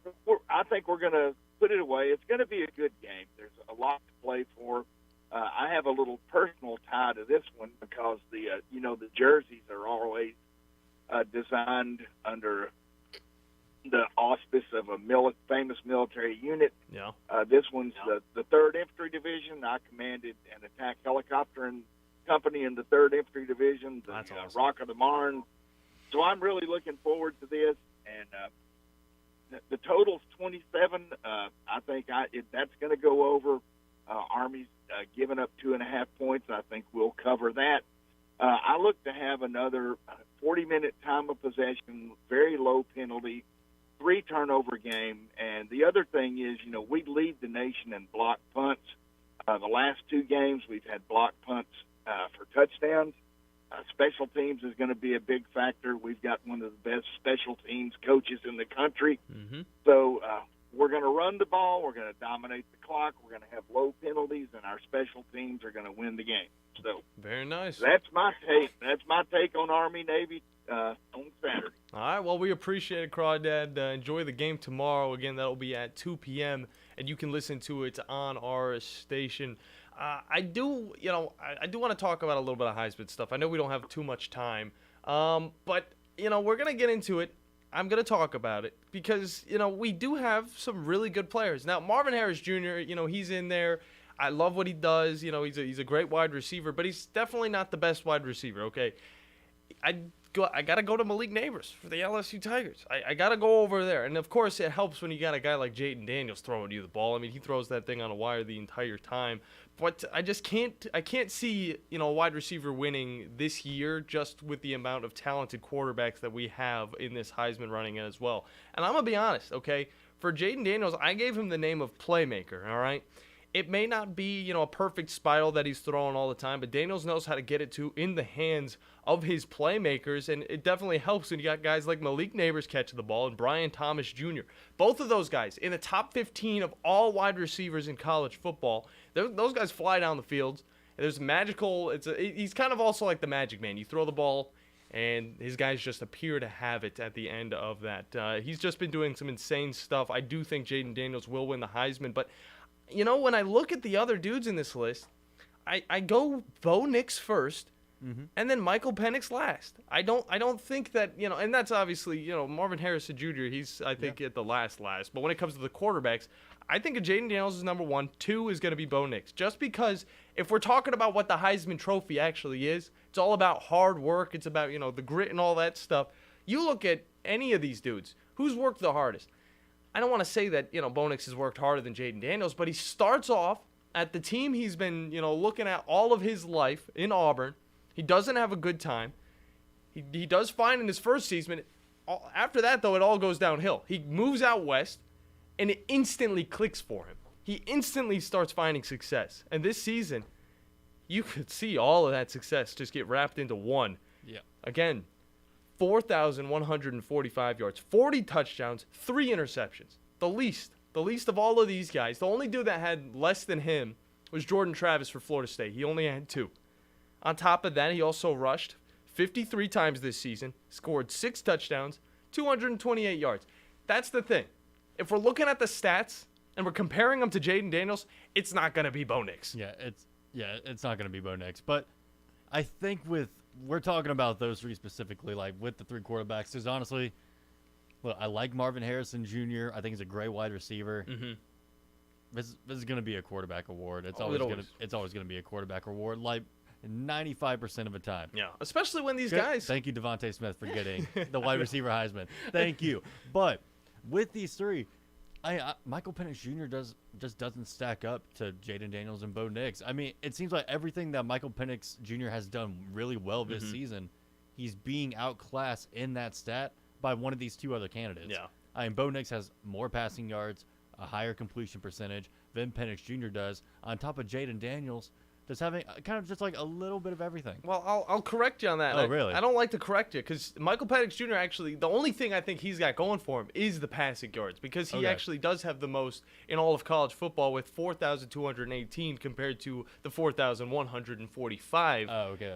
I think we're going to put it away. It's going to be a good game. There's a lot to play for. I have a little personal tie to this one because the jerseys are always designed under the auspice of a famous military unit. Yeah. This one's the 3rd Infantry Division. I commanded an attack helicopter company in the 3rd Infantry Division, the That's awesome. Rock of the Marne. So I'm really looking forward to this. And the total's 27. I think that's going to go over. Army's giving up 2.5 points. I think we'll cover that. I look to have another 40-minute time of possession, very low penalty, 3-turnover game. And the other thing is, we lead the nation in block punts. The last 2 games, we've had block punts for touchdowns. Special teams is going to be a big factor. We've got one of the best special teams coaches in the country. Mm-hmm. So we're going to run the ball. We're going to dominate the clock. We're going to have low penalties, and our special teams are going to win the game. So very nice. That's my take. That's my take on Army-Navy on Saturday. All right, well, we appreciate it, Crawdad. Enjoy the game tomorrow. Again, that'll be at 2 p.m., and you can listen to it on our station. I do want to talk about a little bit of Heisman stuff. I know we don't have too much time, but, we're going to get into it. I'm going to talk about it because, we do have some really good players. Now, Marvin Harris Jr., he's in there. I love what he does. He's a great wide receiver, but he's definitely not the best wide receiver, okay? I got to go to Malik Neighbors for the LSU Tigers. I got to go over there. And, of course, it helps when you got a guy like Jaden Daniels throwing you the ball. I mean, he throws that thing on a wire the entire time. But I just can't see, a wide receiver winning this year just with the amount of talented quarterbacks that we have in this Heisman running as well. And I'm going to be honest, okay? For Jaden Daniels, I gave him the name of playmaker, all right? It may not be, a perfect spiral that he's throwing all the time, but Daniels knows how to get it in the hands of his playmakers, and it definitely helps when you got guys like Malik Neighbors catching the ball and Brian Thomas Jr. Both of those guys in the top 15 of all wide receivers in college football. Those guys fly down the fields. There's magical. He's kind of also like the Magic Man. You throw the ball, and his guys just appear to have it at the end of that. He's just been doing some insane stuff. I do think Jaden Daniels will win the Heisman, but when I look at the other dudes in this list, I go Bo Nix first, and then Michael Penix last. I don't think that, and that's obviously, Marvin Harrison Jr., he's, I think, at the last. But when it comes to the quarterbacks, I think Jaden Daniels is number 1. 2 is going to be Bo Nix. Just because if we're talking about what the Heisman Trophy actually is, it's all about hard work. It's about, the grit and all that stuff. You look at any of these dudes, who's worked the hardest? I don't want to say that, Bo Nix has worked harder than Jaden Daniels, but he starts off at the team he's been, looking at all of his life in Auburn. He doesn't have a good time. He does fine in his first season. After that, though, it all goes downhill. He moves out west, and it instantly clicks for him. He instantly starts finding success. And this season, you could see all of that success just get wrapped into one. Yeah. Again, 4,145 yards, 40 touchdowns, 3 interceptions. The least of all of these guys. The only dude that had less than him was Jordan Travis for Florida State. He only had 2. On top of that, he also rushed 53 times this season, scored 6 touchdowns, 228 yards. That's the thing. If we're looking at the stats and we're comparing them to Jaden Daniels, it's not going to be Bo Nix. It's not going to be Bo Nix. But I think we're talking about those 3 specifically, like with the 3 quarterbacks. There's honestly, I like Marvin Harrison Jr. I think he's a great wide receiver. Mm-hmm. This is going to be a quarterback award. It's always going to be a quarterback award, like 95% of the time. Yeah, especially when these guys. Thank you, Devontae Smith, for getting the wide receiver Heisman. Thank you. But with these 3, Michael Penix Jr. just doesn't stack up to Jaden Daniels and Bo Nix. I mean, it seems like everything that Michael Penix Jr. has done really well this season, he's being outclassed in that stat by one of these 2 other candidates. Yeah. I mean, Bo Nix has more passing yards, a higher completion percentage than Penix Jr. does. On top of Jaden Daniels, just having kind of just like a little bit of everything. Well, I'll correct you on that. Oh, really? I don't like to correct you because Michael Penix Jr. actually, the only thing I think he's got going for him is the passing yards because he actually does have the most in all of college football with 4,218 compared to the 4,145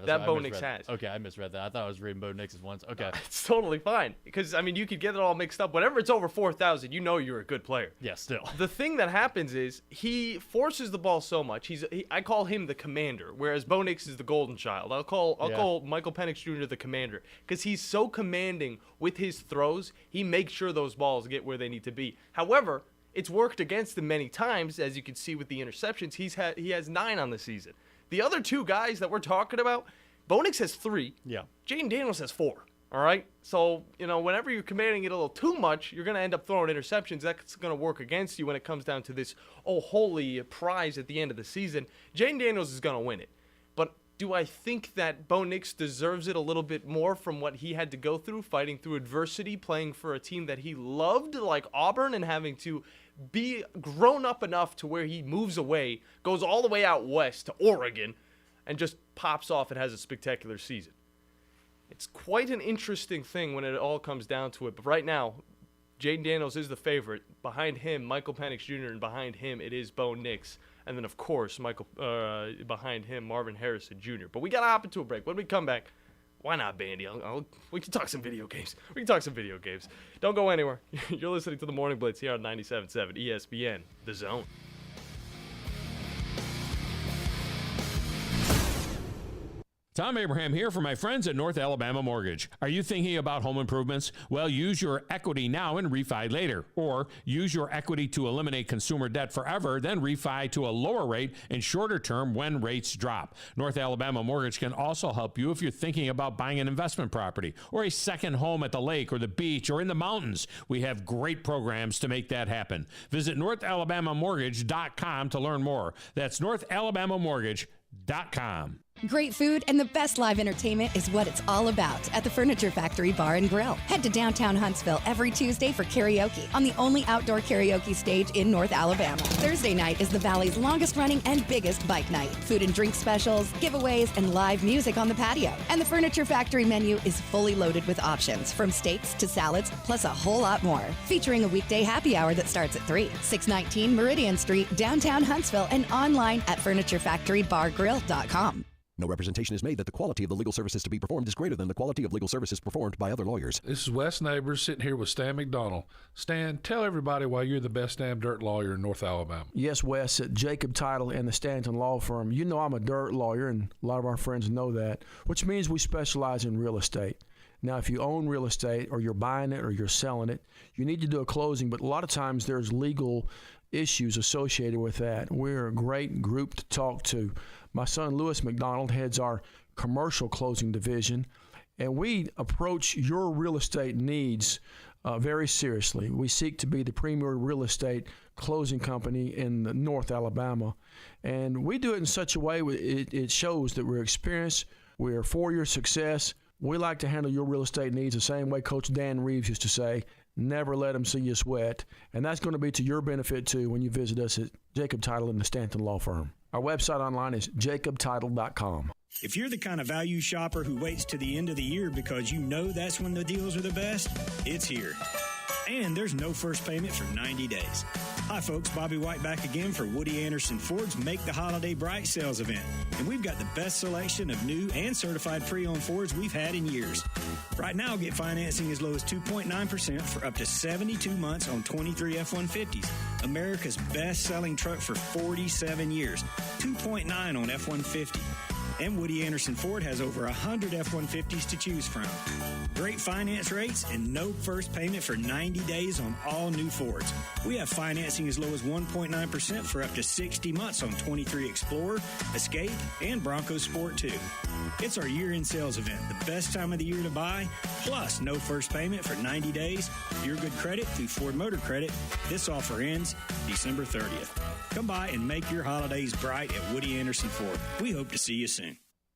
that Bo Nix has. Okay, I misread that. I thought I was reading Bo Nix's ones. Okay. It's totally fine because, I mean, you could get it all mixed up. Whenever it's over 4,000, you know you're a good player. Yeah, still. The thing that happens is he forces the ball so much. I call him the commander, whereas Bo Nix is the golden child. I'll call Michael Penix Jr. the commander because he's so commanding with his throws. He makes sure those balls get where they need to be. However, it's worked against him many times, as you can see with the interceptions. He has 9 on the season. The other 2 guys that we're talking about, Bo Nix has 3. Yeah. Jaden Daniels has 4. All right? So, whenever you're commanding it a little too much, you're going to end up throwing interceptions. That's going to work against you when it comes down to this, holy prize at the end of the season. Jaden Daniels is going to win it. But do I think that Bo Nix deserves it a little bit more from what he had to go through, fighting through adversity, playing for a team that he loved, like Auburn, and having to be grown up enough to where he moves away, goes all the way out west to Oregon, and just pops off and has a spectacular season? It's quite an interesting thing when it all comes down to it. But right now, Jaden Daniels is the favorite. Behind him, Michael Penix Jr., and behind him, it is Bo Nix. And then, of course, behind him, Marvin Harrison Jr. But we got to hop into a break. When we come back, why not, Bandy? We can talk some video games. Don't go anywhere. You're listening to the Morning Blitz here on 97.7 ESPN, The Zone. Tom Abraham here for my friends at North Alabama Mortgage. Are you thinking about home improvements? Well, use your equity now and refi later. Or use your equity to eliminate consumer debt forever, then refi to a lower rate and shorter term when rates drop. North Alabama Mortgage can also help you if you're thinking about buying an investment property or a second home at the lake or the beach or in the mountains. We have great programs to make that happen. Visit NorthAlabamaMortgage.com to learn more. That's NorthAlabamaMortgage.com. Great food and the best live entertainment is what it's all about at the Furniture Factory Bar and Grill. Head to downtown Huntsville every Tuesday for karaoke on the only outdoor karaoke stage in North Alabama. Thursday night is the Valley's longest running and biggest bike night. Food and drink specials, giveaways, and live music on the patio. And the Furniture Factory menu is fully loaded with options from steaks to salads, plus a whole lot more. Featuring a weekday happy hour that starts at 3. 619 Meridian Street, downtown Huntsville, and online at FurnitureFactoryBarGrill.com. No representation is made that the quality of the legal services to be performed is greater than the quality of legal services performed by other lawyers. This is Wes Neighbors sitting here with Stan McDonald. Stan, tell everybody why you're the best damn dirt lawyer in North Alabama. Yes, Wes, at Jacob Title and the Stanton Law Firm. You know I'm a dirt lawyer, and a lot of our friends know that, which means we specialize in real estate. Now, if you own real estate or you're buying it or you're selling it, you need to do a closing, but a lot of times there's legal issues associated with that. We're a great group to talk to. My son, Lewis McDonald, heads our commercial closing division, and we approach your real estate needs very seriously. We seek to be the premier real estate closing company in North Alabama, and we do it in such a way it shows that we're experienced, we're for your success. We like to handle your real estate needs the same way Coach Dan Reeves used to say, never let them see you sweat. And that's going to be to your benefit, too, when you visit us at Jacob Title and the Stanton Law Firm. Our website online is jacobtitle.com. If you're the kind of value shopper who waits to the end of the year because you know that's when the deals are the best, it's here. And there's no first payment for 90 days. Hi, folks. Bobby White back again for Woody Anderson Ford's Make the Holiday Bright sales event. And we've got the best selection of new and certified pre-owned Fords we've had in years. Right now, get financing as low as 2.9% for up to 72 months on 23 F-150s. America's best-selling truck for 47 years. 2.9 on F-150. And Woody Anderson Ford has over 100 F-150s to choose from. Great finance rates and no first payment for 90 days on all new Fords. We have financing as low as 1.9% for up to 60 months on 23 Explorer, Escape, and Bronco Sport 2. It's our year-end sales event, the best time of the year to buy, plus no first payment for 90 days. Your good credit through Ford Motor Credit. This offer ends December 30th. Come by and make your holidays bright at Woody Anderson Ford. We hope to see you soon.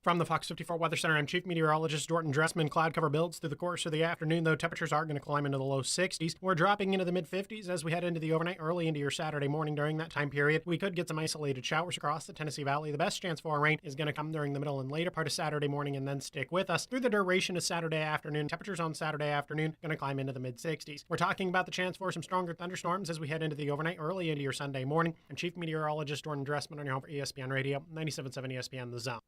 From the Fox 54 Weather Center, I'm Chief Meteorologist Dorton Dressman. Cloud cover builds through the course of the afternoon, though temperatures are going to climb into the low 60s. We're dropping into the mid-50s as we head into the overnight, early into your Saturday morning. During that time period, we could get some isolated showers across the Tennessee Valley. The best chance for rain is going to come during the middle and later part of Saturday morning and then stick with us through the duration of Saturday afternoon. Temperatures on Saturday afternoon going to climb into the mid-60s. We're talking about the chance for some stronger thunderstorms as we head into the overnight, early into your Sunday morning. I'm Chief Meteorologist Dorton Dressman on your home for ESPN Radio, 97.7 ESPN The Zone.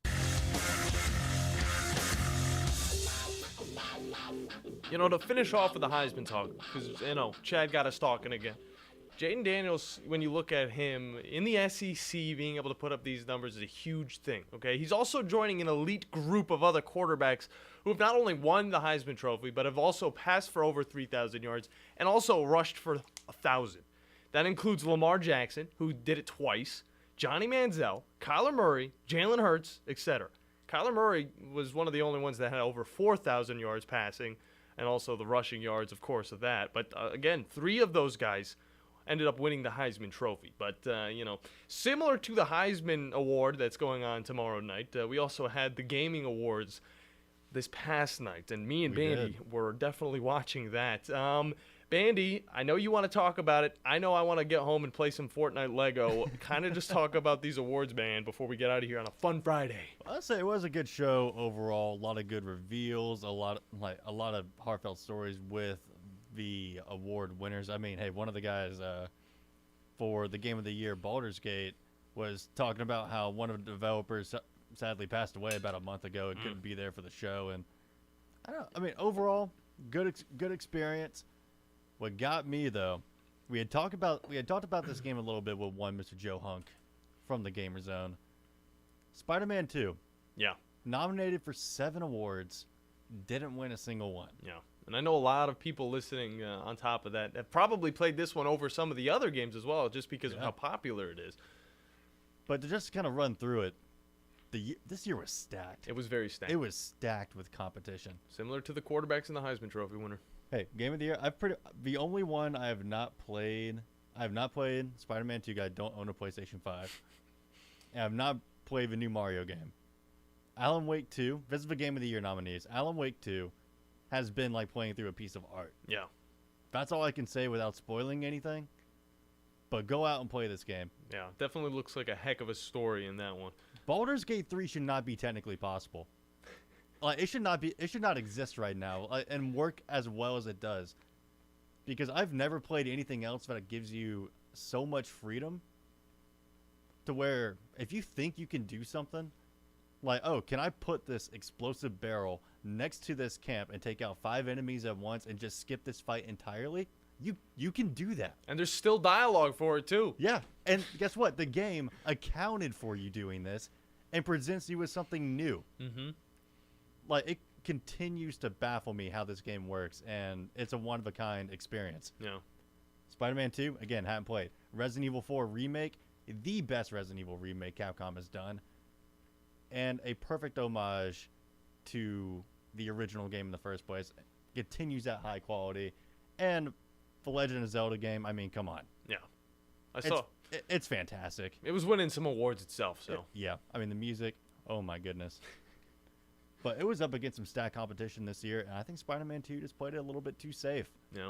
You know, to finish off with the Heisman talk, because, you know, Chad got us talking again. Jaden Daniels, when you look at him in the SEC, being able to put up these numbers is a huge thing, okay? He's also joining an elite group of other quarterbacks who have not only won the Heisman Trophy, but have also passed for over 3,000 yards and also rushed for 1,000. That includes Lamar Jackson, who did it twice, Johnny Manziel, Kyler Murray, Jalen Hurts, etc. Kyler Murray was one of the only ones that had over 4,000 yards passing, and also the rushing yards, of course, of that. But, again, 3 of those guys ended up winning the Heisman Trophy. But, you know, similar to the Heisman Award that's going on tomorrow night, we also had the Gaming Awards this past night. And me and Bandy were definitely watching that. Bandy, I know you want to talk about it. I know I want to get home and play some Fortnite Lego. Kind of just talk about these awards, man, before we get out of here on a fun Friday. I'd say it was a good show overall. A lot of good reveals, a lot of heartfelt stories with the award winners. I mean, hey, one of the guys for the Game of the Year, Baldur's Gate, was talking about how one of the developers sadly passed away about a month ago and couldn't be there for the show. And I mean, overall, good experience. What got me, though, we had talked about this game a little bit with one Mr. Joe Hunk from the Gamer Zone. Spider-Man 2. Yeah. Nominated for 7 awards, didn't win a single one. Yeah. And I know a lot of people listening on top of that have probably played this one over some of the other games as well, just because of how popular it is. But to just kind of run through it, this year was stacked. It was very stacked. It was stacked with competition. Similar to the quarterbacks in the Heisman Trophy winner. Hey, Game of the Year. The only one I have not played. I have not played Spider-Man 2. I don't own a PlayStation 5. And I have not played the new Mario game. Alan Wake 2. This is the Game of the Year nominees. Alan Wake 2 has been like playing through a piece of art. Yeah. That's all I can say without spoiling anything. But go out and play this game. Yeah, definitely looks like a heck of a story in that one. Baldur's Gate 3 should not be technically possible. Like, it should not exist right now and work as well as it does. Because I've never played anything else that gives you so much freedom to where if you think you can do something, like, oh, can I put this explosive barrel next to this camp and take out 5 enemies at once and just skip this fight entirely? You can do that. And there's still dialogue for it, too. Yeah. And guess what? The game accounted for you doing this and presents you with something new. Mm-hmm. Like, it continues to baffle me how this game works, and it's a one-of-a-kind experience. Yeah. Spider-Man 2, again, haven't played. Resident Evil 4 Remake, the best Resident Evil remake Capcom has done, and a perfect homage to the original game in the first place. Continues that high quality, and the Legend of Zelda game, I mean, come on. Yeah. It's fantastic. It was winning some awards itself, so. Yeah. I mean, the music, oh my goodness. But it was up against some stat competition this year, and I think Spider-Man 2 just played it a little bit too safe. Yeah.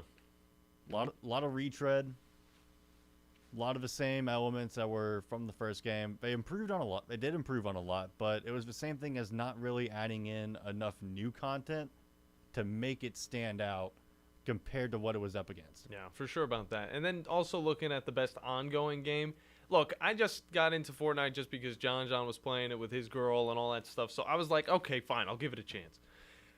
A lot of retread. A lot of the same elements that were from the first game. They improved on a lot. They did improve on a lot, but it was the same thing as not really adding in enough new content to make it stand out compared to what it was up against. Yeah, for sure about that. And then also looking at the best ongoing game. Look, I just got into Fortnite just because John was playing it with his girl and all that stuff. So I was like, okay, fine, I'll give it a chance.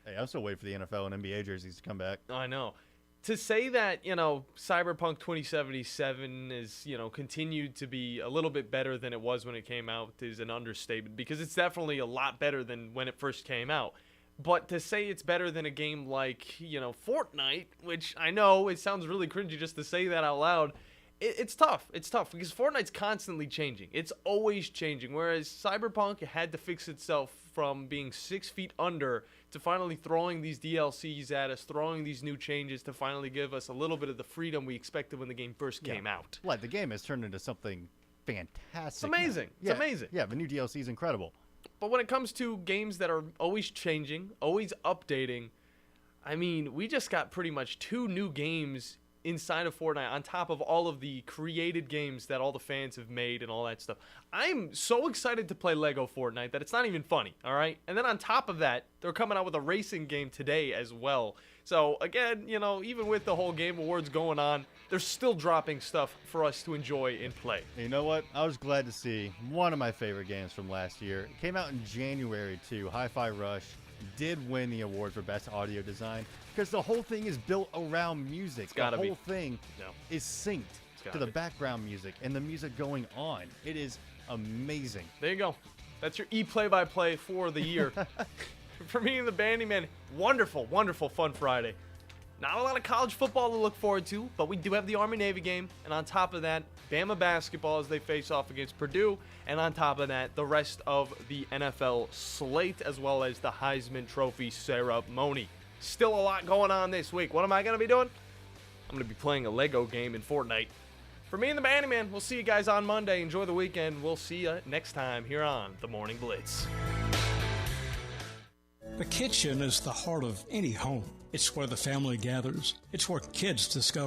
Hey, I'm still waiting for the NFL and NBA jerseys to come back. I know. To say that, Cyberpunk 2077 is, continued to be a little bit better than it was when it came out is an understatement, because it's definitely a lot better than when it first came out. But to say it's better than a game like, Fortnite, which I know it sounds really cringy just to say that out loud, it's tough. It's tough because Fortnite's constantly changing. It's always changing, whereas Cyberpunk had to fix itself from being 6 feet under to finally throwing these DLCs at us, throwing these new changes to finally give us a little bit of the freedom we expected when the game first came out. Like, the game has turned into something fantastic. It's amazing. It's amazing. Yeah, the new DLC is incredible. But when it comes to games that are always changing, always updating, I mean, we just got pretty much 2 new games inside of Fortnite on top of all of the created games that all the fans have made and all that stuff. I'm so excited to play Lego Fortnite that it's not even funny, all right? And then on top of that, they're coming out with a racing game today as well. So again, you know, even with the whole Game Awards going on, they're still dropping stuff for us to enjoy and play. You know what? I was glad to see one of my favorite games from last year. It came out in January too. Hi-Fi Rush did win the award for Best Audio Design because the whole thing is built around music. The whole thing is synced to the background music and the music going on. It is amazing. There you go. That's your play-by-play for the year. For me and the Bandiman, wonderful, wonderful fun Friday. Not a lot of college football to look forward to, but we do have the Army-Navy game. And on top of that, Bama basketball as they face off against Purdue. And on top of that, the rest of the NFL slate, as well as the Heisman Trophy ceremony. Still a lot going on this week. What am I going to be doing? I'm going to be playing a Lego game in Fortnite. For me and the Bandiman, we'll see you guys on Monday. Enjoy the weekend. We'll see you next time here on the Morning Blitz. The kitchen is the heart of any home. It's where the family gathers. It's where kids discover